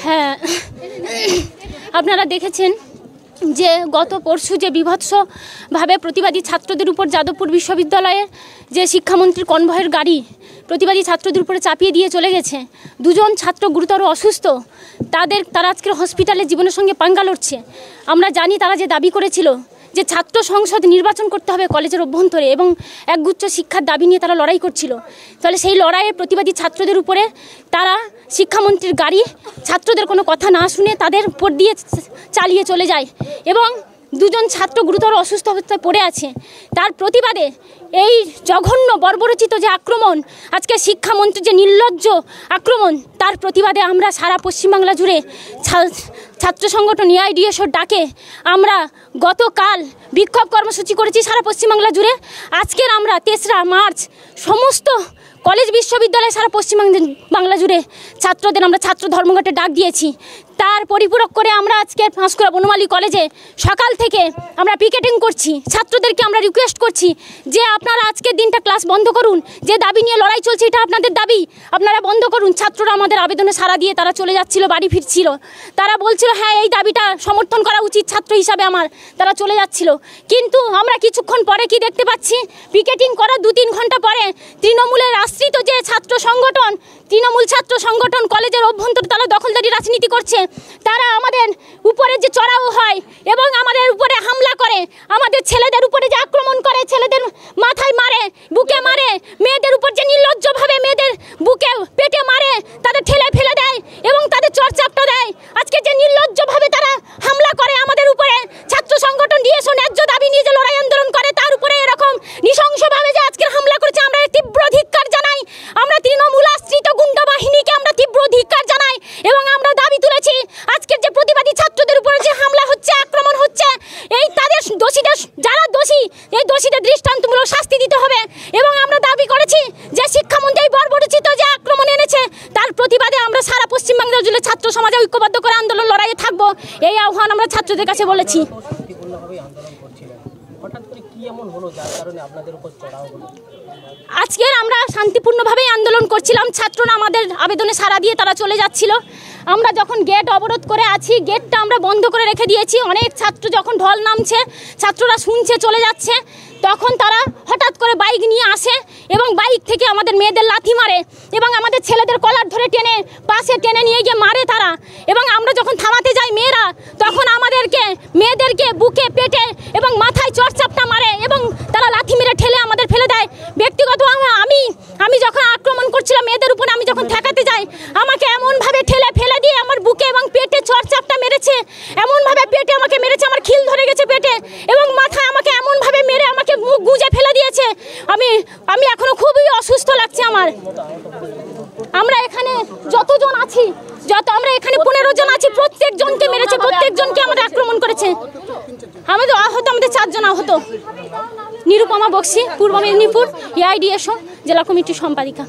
হ্যাঁ, আপনারা দেখেছেন যে গত পরশু যে বিভৎসভাবে প্রতিবাদী ছাত্রদের উপর যাদবপুর বিশ্ববিদ্যালয়ের যে শিক্ষামন্ত্রীর কনভয়ের গাড়ি প্রতিবাদী ছাত্রদের উপরে চাপিয়ে দিয়ে চলে গেছে, দুজন ছাত্র গুরুতর অসুস্থ, তারা আজকের হসপিটালে জীবনের সঙ্গে পাঙ্গা লড়ছে। আমরা জানি তারা যে দাবি করেছিল যে ছাত্র সংসদ নির্বাচন করতে হবে কলেজের অভ্যন্তরে এবং একগুচ্ছ শিক্ষার দাবি নিয়ে তারা লড়াই করছিল। তাহলে সেই লড়াইয়ে প্রতিবাদী ছাত্রদের উপরে তারা শিক্ষামন্ত্রীর গাড়ি ছাত্রদের কোনো কথা না শুনে তাদের উপর দিয়ে চালিয়ে চলে যায় এবং দুজন ছাত্র গুরুতর অসুস্থ অবস্থায় পড়ে আছে। তার প্রতিবাদে এই জঘন্য বর্বরচিত যে আক্রমণ, আজকে শিক্ষামন্ত্রীর যে নির্লজ্জ আক্রমণ, তার প্রতিবাদে আমরা সারা পশ্চিমবাংলা জুড়ে ছাত্র সংগঠন এআইডিএসওর ডাকে আমরা গতকাল বিক্ষোভ কর্মসূচি করেছি সারা পশ্চিমবাংলা জুড়ে। আজকের আমরা 3রা মার্চ সমস্ত কলেজ বিশ্ববিদ্যালয়ে সারা পশ্চিমবাংলা জুড়ে ছাত্রদের আমরা ছাত্র ধর্মঘটের ডাক দিয়েছি। তার পরিপূরক করে আমরা আজকে পাঁশকুড়া বনমালী কলেজে সকাল থেকে আমরা পিকেটিং করছি। ছাত্রদেরকে আমরা রিকোয়েস্ট করছি যে আপনারা আজকের দিনটা ক্লাস বন্ধ করুন, যে দাবি নিয়ে লড়াই চলছে এটা আপনাদের দাবি, আপনারা বন্ধ করুন। ছাত্ররা আমাদের আবেদনে সাড়া দিয়ে তারা চলে যাচ্ছিল, বাড়ি ফিরছিল। তারা বলছিল হ্যাঁ এই দাবিটা সমর্থন করা উচিত ছাত্র হিসাবে আমার, তারা চলে যাচ্ছিল। কিন্তু আমরা কিছুক্ষণ পরে কি দেখতে পাচ্ছি, পিকেটিং করার 2-3 ঘন্টা পরে তৃণমূলের আশ্রিত যে ছাত্র সংগঠন, তৃণমূল ছাত্র সংগঠন কলেজের অভ্যন্তরে তারা দখলদারি রাজনীতি করছে। তারা আমাদের উপরে যে চড়াও হয় এবং আমাদের উপরে হামলা করে, আমাদের ছেলেদের উপরে যে আক্রমণ করে, ছেলেদের মাথায় মারে, বুকে মারে, মেয়েদের উপর যে নির্লজ্জভাবে মেয়েদের বুকে পেটে মারে, তাদের ঠেলে ফেলে দেয় এবং তাদের চড়চাপটা দেয়। আজকে যে নির্লজ্জভাবে তারা হামলা করে আমাদের উপরে, ছাত্র সংগঠন ডিএসও ন্যায্য দাবি নিয়ে যে লড়াই আন্দোলন করে তার উপরে এরকম নৃশংসভাবে যে আজকের হামলা করেছে, আমরা তীব্র ধিক্কার জানাই। আমরা তৃণমূল আশ্রিত গুন্ডা বাহিনীকে আমরা তীব্র ধিক্কার জানাই এবং আমরা দাবি তুলেছি আজকের যে প্রতিবাদী ছাত্রদের উপরে যে হামলা হচ্ছে, আক্রমণ হচ্ছে, এই তাদের দোষীদের, যারা দোষী এই দোষীদের দৃষ্টান্তমূলক শাস্তি দিতে হবে। এবং আমরা দাবি করেছি যে শিক্ষামন্ত্রী বর্বরচিত যে আক্রমণ এনেছে তার প্রতিবাদে আমরা সারা পশ্চিমবাংলা জুড়ে ছাত্র সমাজে ঐক্যবদ্ধ করে আন্দোলন লড়াইয়ে থাকবো, এই আহ্বান আমরা ছাত্রদের কাছে বলেছি। আজকের আমরা শান্তিপূর্ণভাবেই আন্দোলন করছিলাম, ছাত্ররা আমাদের আবেদনে সাড়া দিয়ে তারা চলে যাচ্ছিল। আমরা যখন গেট অবরোধ করে আছি, গেটটা আমরা বন্ধ করে রেখে দিয়েছি। অনেক ছাত্র যখন ঢল নামছে, ছাত্ররা শুনছে চলে যাচ্ছে, তখন তারা হঠাৎ করে বাইক নিয়ে আসে এবং বাইক থেকে আমাদের মেয়েদের লাথি মারে এবং আমাদের ছেলেদের কলার ধরে টেনে পাশে টেনে নিয়ে গিয়ে মারে তারা। এবং আমরা যখন থামাতে যাই মেয়েরা, তখন মেয়েদেরকে বুকে পেটে এবং মাথায় চড়চাপটা মারে এবং তারা লাথি মেরে ঠেলে আমাদের ফেলে দেয়। ব্যক্তিগত আমি যখন আক্রমণ করছিলাম মেয়েদের উপরে, আমি যখন ঠেকাতে যাই আমাকে এমনভাবে ঠেলে ফেলে দিয়ে আমার বুকে এবং পেটে চড়চাপটা মেরেছে, এমনভাবে পেটে আমাকে মেরেছে, আমার খিল ধরে গেছে পেটে এবং মাথায় আমাকে এমনভাবে মেরে আমাকে মুখ গুজে ফেলে দিয়েছে। আমি এখনো খুবই অসুস্থ লাগছে আমার। আমরা এখানে যতজন আছি, আমরা এখানে 15 জন আছি, প্রত্যেকজনকে মেরেছে, প্রত্যেকজনকে আমাদের আক্রমণ করেছে। আমাদের 4 জন আহত। নিরুপমা বক্সি, পূর্ব মেদিনীপুর এআইডিএসও জেলা কমিটির সম্পাদিকা।